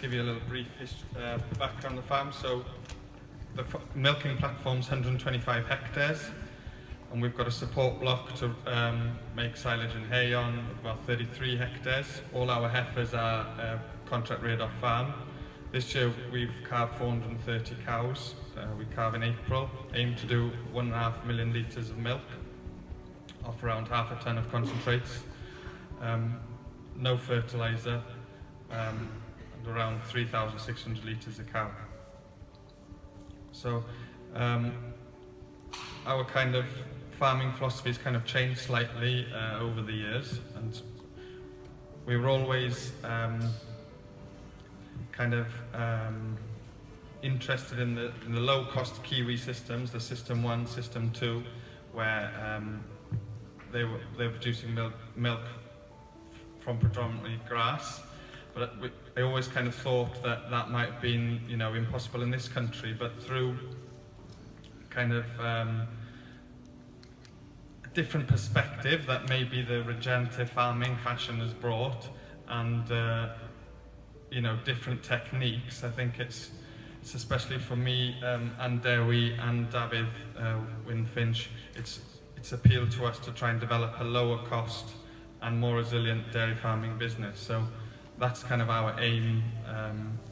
give you a little brief background on the farm. So the milking platform's 125 hectares, and we've got a support block to make silage and hay on about 33 hectares. All our heifers are contract reared off farm. This year we've calved 430 cows. We calve in April, aim to do 1.5 million litres of milk off around half a tonne of concentrates. No fertiliser, and around 3,600 litres a cow. So our kind of farming philosophy has kind of changed slightly over the years, and we were always interested in the low-cost Kiwi systems, the System 1, System 2, where they were producing milk from predominantly grass. But I always kind of thought that might have been, impossible in this country. But through kind of a different perspective that maybe the regenerative farming fashion has brought, and different techniques, I think it's especially for me and Dewi and David Winfinch, it's appealed to us to try and develop a lower cost and more resilient dairy farming business. So that's kind of our aim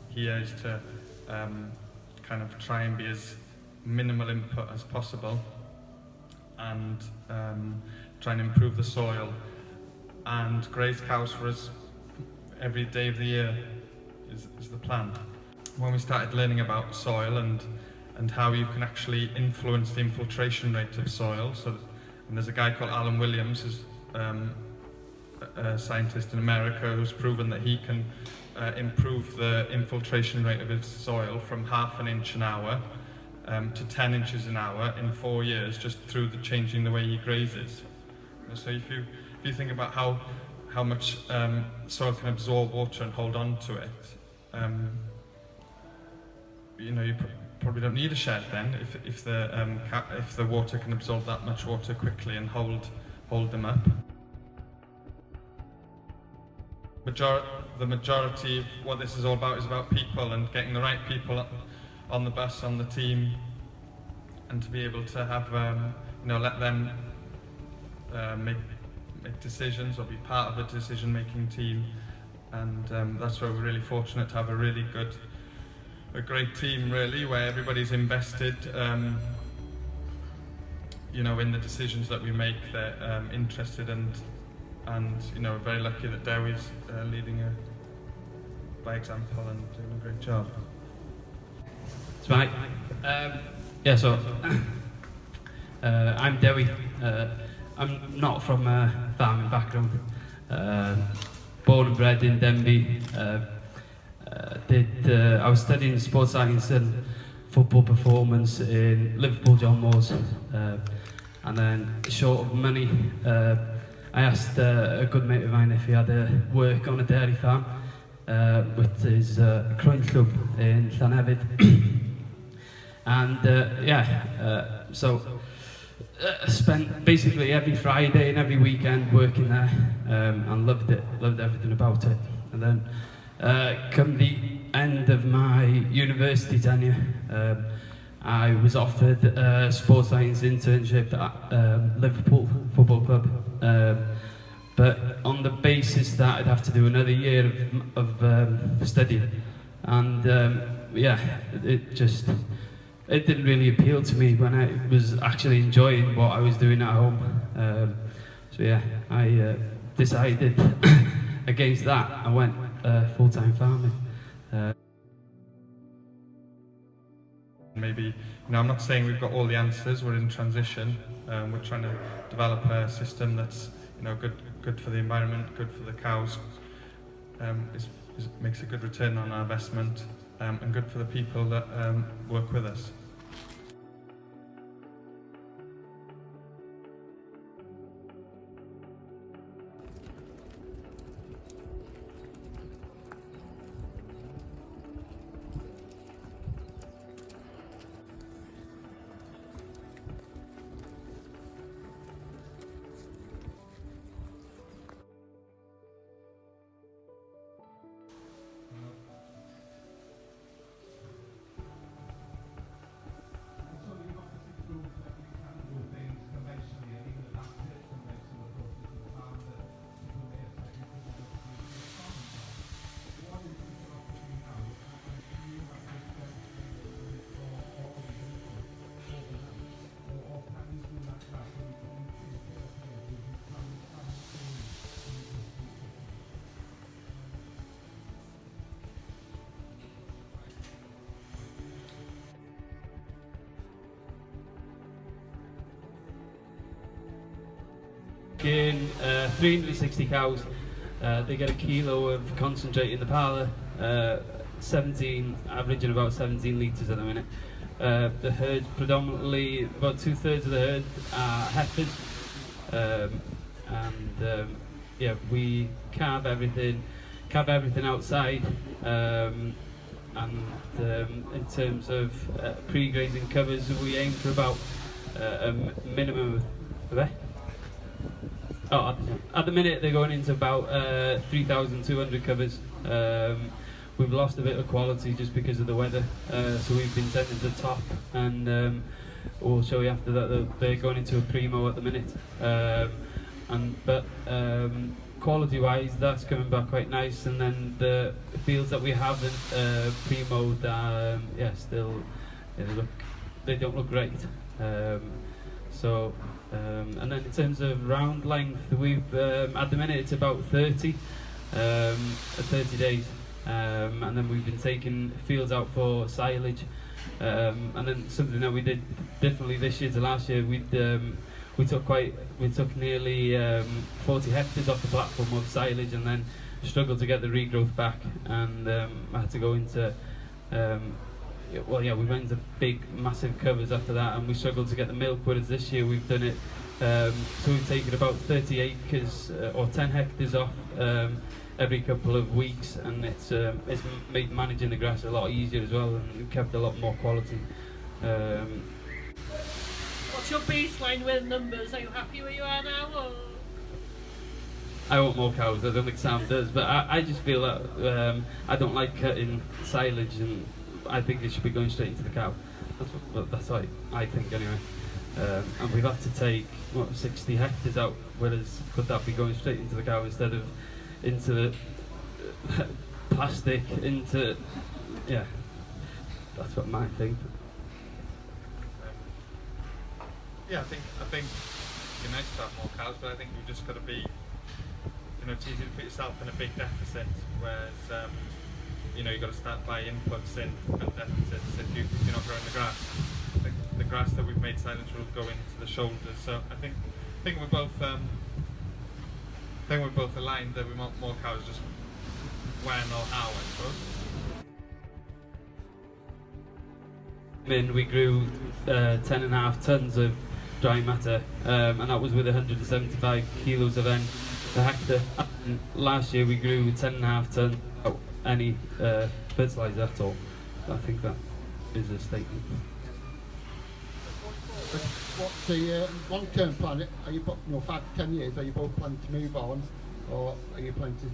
here, is to kind of try and be as minimal input as possible, and try and improve the soil and graze cows for us every day of the year is the plan. When we started learning about soil and how you can actually influence the infiltration rate of soil, and there's a guy called Alan Williams, who's a scientist in America, who's proven that he can improve the infiltration rate of his soil from 1/2 inch an hour to 10 inches an hour in 4 years, just through changing the way he grazes. So if you think about how much soil can absorb water and hold on to it, you probably don't need a shed then, if the water can absorb that much water quickly and hold them up. The majority of what this is all about is about people, and getting the right people on the bus, on the team, and to be able to have let them make decisions or be part of a decision-making team. And that's where we're really fortunate to have a great team, really, where everybody's invested in the decisions that we make. They're interested, and we're very lucky that Dewi's leading by example and doing a great job. That's right. I'm Dewi. I'm not from a farming background. Born and bred in Denby. I was studying sports science and football performance in Liverpool John Moores, and then short of money, I asked a good mate of mine if he had work on a dairy farm with his Crunch Club in Llanefydd. And so I spent basically every Friday and every weekend working there, and loved everything about it. And then come the end of my university tenure, I was offered a sports science internship at Liverpool Football Club, but on the basis that I'd have to do another year of study. And it didn't really appeal to me when I was actually enjoying what I was doing at home. I decided against that. I went full-time farming. Maybe, I'm not saying we've got all the answers. We're in transition. We're trying to develop a system that's, good for the environment, good for the cows, makes a good return on our investment, and good for the people that work with us. milking 360 cows. They get a kilo of concentrate in the parlour, 17, averaging about 17 litres at the minute. The herd, predominantly, about 2/3 of the herd are heifers. Yeah, we calve everything outside. In terms of pre-grazing covers, we aim for about a minimum of... at the minute they're going into about 3,200 covers. We've lost a bit of quality just because of the weather, so we've been sending to top, and we'll show you after that they're going into a primo at the minute. But quality-wise, that's coming back quite nice, and then the fields that we haven't primoed, they don't look great. And then in terms of round length, we've at the minute it's about 30 days, and then we've been taking fields out for silage, and then something that we did differently this year to last year, we took nearly 40 hectares off the platform of silage, and then struggled to get the regrowth back, and I had to go into we went into big massive covers after that, and we struggled to get the milk, whereas this year we've done it, so we've taken about 30 acres or 10 hectares off every couple of weeks, and it's made managing the grass a lot easier as well, and we've kept a lot more quality. What's your baseline with numbers? Are you happy where you are now? Or? I want more cows. I don't think Sam does, but I just feel that I don't like cutting silage, and I think it should be going straight into the cow. That's what I think anyway. And we've had to take 60 hectares out, whereas could that be going straight into the cow instead of into the plastic, into... Yeah, that's what I think. Yeah, I think it'd be nice to have more cows, but I think you've just got to be, it's easy to put yourself in a big deficit, whereas you've got to start by inputs in and deficits if you're not growing the grass. The grass that we've made silage will go into the shoulders, so I think we're both aligned that we want more cows, just when or how, I suppose. We grew 10.5 tons of dry matter, and that was with 175 kilos of N per hectare. And last year we grew 10.5 tons without any fertiliser at all. I think that is a statement. What's the long-term plan? Are you, 5 to 10 years, are you both planning to move on, or are you planning to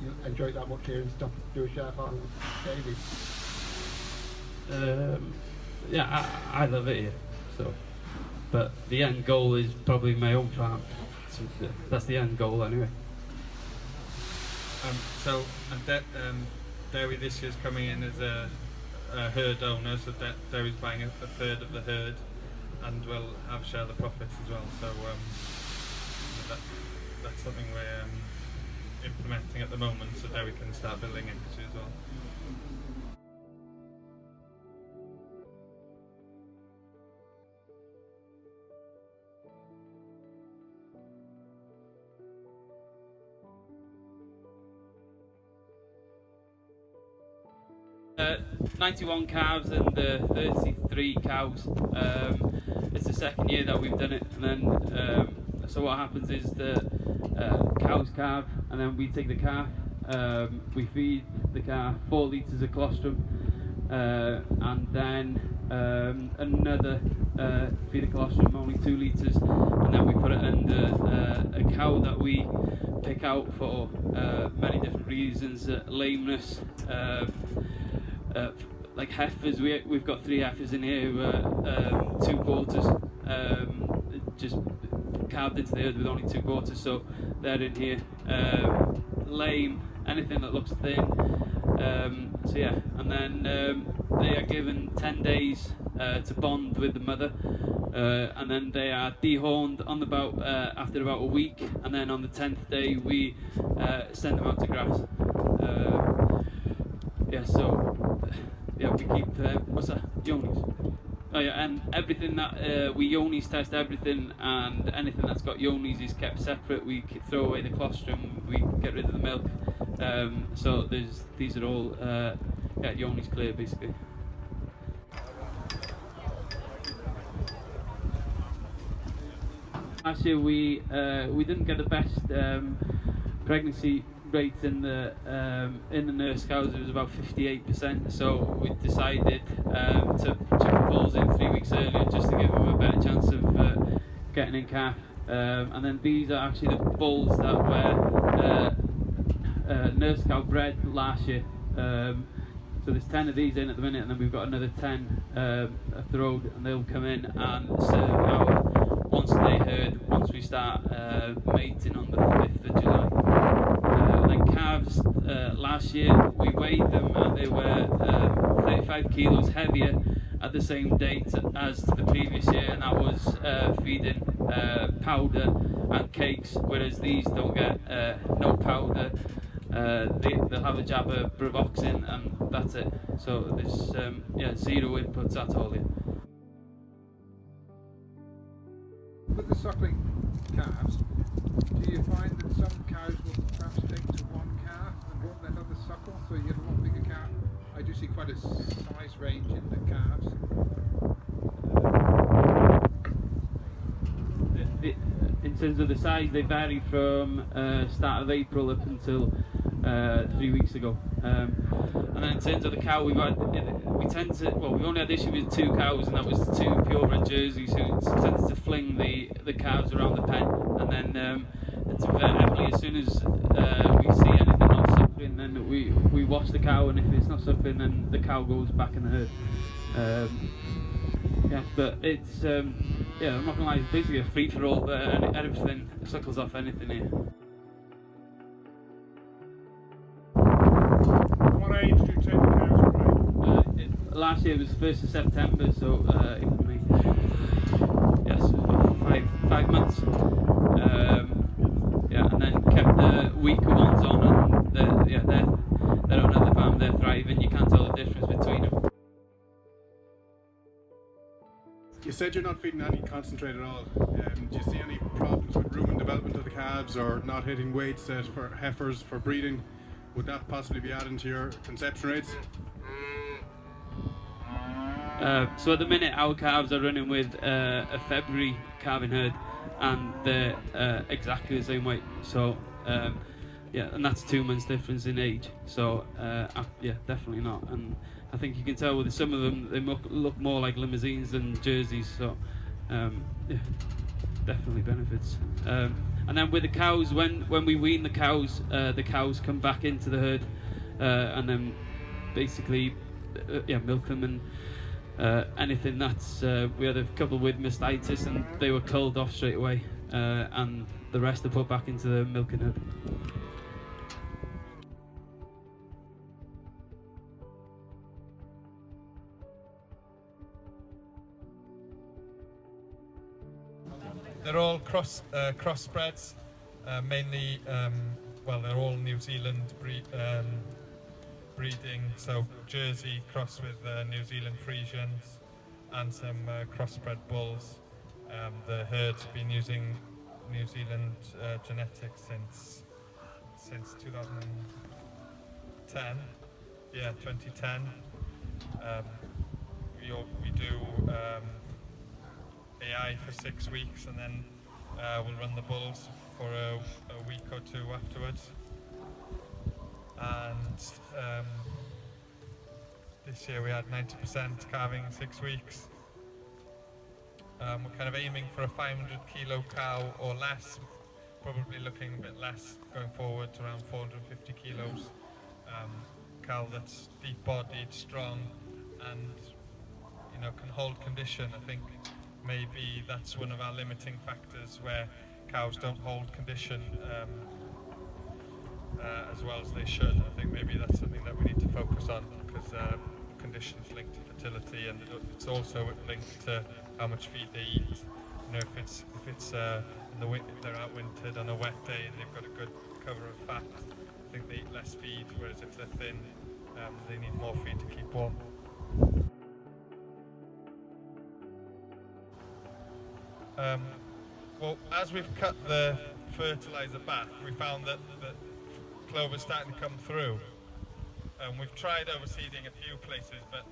you enjoy it that much here and stop, do a share farm with David? I love it here, so, but the end goal is probably my own farm, so that's the end goal anyway. Dewi this year's coming in as a herd owner, so Dewi's buying a third of the herd, and we'll have share the profits as well, so that's something we're implementing at the moment, so Dewi can start building equity as well. 91 calves and 33 cows. It's the second year that we've done it, and then so what happens is the cows calve, and then we take the calf, we feed the calf 4 litres of colostrum, and then another feed of colostrum, only 2 litres, and then we put it under a cow that we pick out for many different reasons, lameness, like heifers. We've got 3 heifers in here who are 2 quarters, just calved into the herd with only 2 quarters, so they're in here. Lame, anything that looks thin. So yeah, and then they are given 10 days to bond with the mother, and then they are dehorned on after about a week, and then on the 10th day we send them out to grass. Yeah, so yeah, we keep what's that? Younglings. Oh yeah, and everything that we Yonis test everything, and anything that's got Yonis is kept separate. We throw away the colostrum, we get rid of the milk. So these are all yeah, Yonis clear basically. Last year we didn't get the best pregnancy rates in the nurse cows. It was about 58%. So we decided to chuck the bulls in 3 weeks earlier just to give them a better chance of getting in calf. And then these are actually the bulls that were nurse cow bred last year. So there's 10 of these in at the minute, and then we've got another 10 up the road, and they'll come in and serve our once-a-day herd once we start mating on the 5th of July. Then calves, last year we weighed them and they were 35 kilos heavier at the same date as the previous year, and that was feeding powder and cakes, whereas these don't get no powder. They'll have a jab of Bravoxin and that's it. So there's yeah, zero inputs at all here. With the suckling calves, do you find that some cows will perhaps take to one calf and won't let others suckle, so you get a lot bigger calf? I do see quite a size range in the calves. In terms of the size, they vary from start of April up until 3 weeks ago. And then in terms of the cow, we've only had issue with 2 cows, and that was 2 purebred Jerseys who tended to fling the calves around the pen. And then invariably, as soon as we see anything not suckling, then we watch the cow, and if it's not suckling, then the cow goes back in the herd. Yeah, but it's yeah, I'm not gonna lie, it's basically a free-for-all, and everything suckles off anything here. What age do you take the cows away? Last year was 1st of September, so yes, 5 months. Yeah, and then kept the weaker ones on, and they're on another farm, they're thriving. You can't tell the difference between them. You said you're not feeding any concentrate at all. Do you see any problems with rumen development of the calves, or not hitting weights set for heifers for breeding? Would that possibly be adding to your conception rates? So at the minute our calves are running with a February calving herd, and they're exactly the same weight. So yeah, and that's 2 months difference in age. So yeah, definitely not. And I think you can tell with some of them, they look more like limousines than jerseys. So yeah, definitely benefits. And then with the cows, when we wean the cows come back into the herd, and then basically yeah, milk them, and anything that's we had a couple with mastitis and they were culled off straight away, and the rest are put back into the milking herd. They're all crossbreds, mainly. Well, they're all New Zealand breeding. So Jersey crossed with New Zealand Friesians and some crossbred bulls. The herd's been using New Zealand genetics since 2010. Yeah, 2010. We do. AI for 6 weeks, and then we'll run the bulls for a week or 2 afterwards. And this year we had 90% calving in 6 weeks. We're kind of aiming for a 500 kilo cow or less, probably looking a bit less going forward to around 450 kilos. Cow that's deep-bodied, strong, and can hold condition. I think maybe that's one of our limiting factors, where cows don't hold condition as well as they should. I think maybe that's something that we need to focus on, because condition's linked to fertility, and it's also linked to how much feed they eat. If it's they're outwintered on a wet day and they've got a good cover of fat, I think they eat less feed, whereas if they're thin, they need more feed to keep warm. Well, as we've cut the fertiliser back, we found that clover's starting to come through. We've tried overseeding a few places, but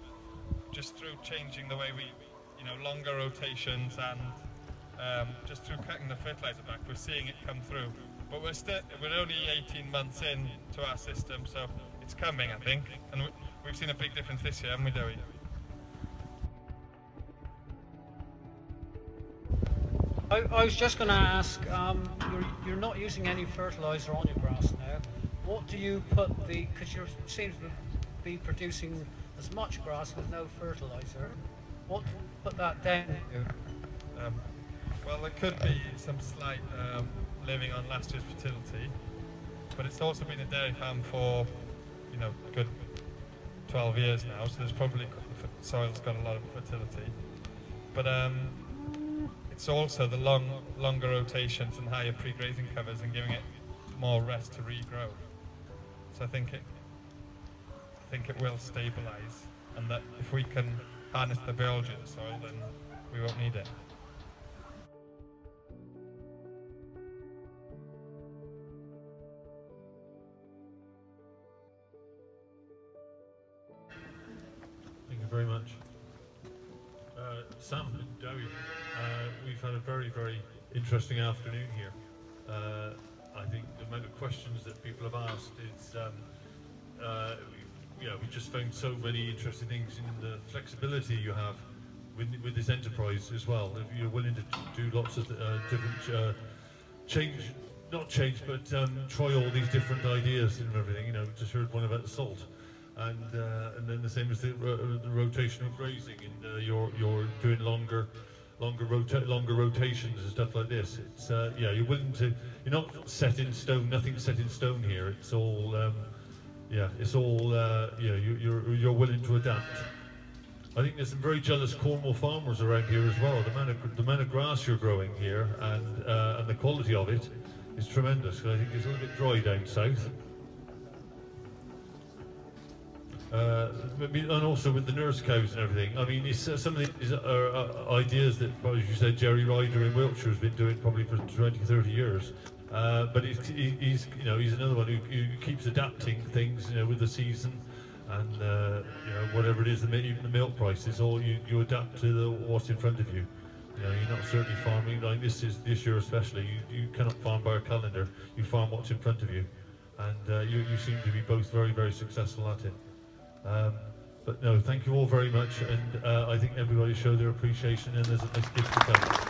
just through changing the way we, longer rotations and just through cutting the fertiliser back, we're seeing it come through. But we're only 18 months in to our system, so it's coming, I think. And we've seen a big difference this year, haven't we, Dewi? I was just going to ask, you're not using any fertiliser on your grass now. What do you put because you seem to be producing as much grass with no fertiliser. What put that down to? Well, there could be some slight living on last year's fertility, but it's also been a dairy farm for, good 12 years now, so there's probably, the soil's got a lot of fertility. But it's also the longer rotations and higher pre-grazing covers and giving it more rest to regrow. So I think it will stabilise, and that if we can harness the biology of the soil, then we won't need it. Thank you very much. Sam and Dewi, we've had a very, very interesting afternoon here. I think the amount of questions that people have asked is, we just found so many interesting things in the flexibility you have with this enterprise as well. If you're willing to do lots of different try all these different ideas and everything. Just heard one about the salt. And then the same as the rotational grazing, and you're doing longer rotations and stuff like this. It's you're willing to. You're not set in stone. Nothing's set in stone here. It's all You're willing to adapt. I think there's some very jealous Cornwall farmers around here as well. The amount of grass you're growing here and the quality of it is tremendous. I think it's a little bit dry down south. And also with the nurse cows and everything. I mean, some of these are ideas that, as you said, Jerry Ryder in Wiltshire has been doing probably for 20, 30 years. But he's another one who keeps adapting things, with the season and whatever it is. Even the milk price is all you adapt to what's in front of you. You're not certainly farming like this year especially. You cannot farm by a calendar. You farm what's in front of you, and you seem to be both very, very successful at it. But no, thank you all very much, and I think everybody showed their appreciation, and there's a nice gift to come.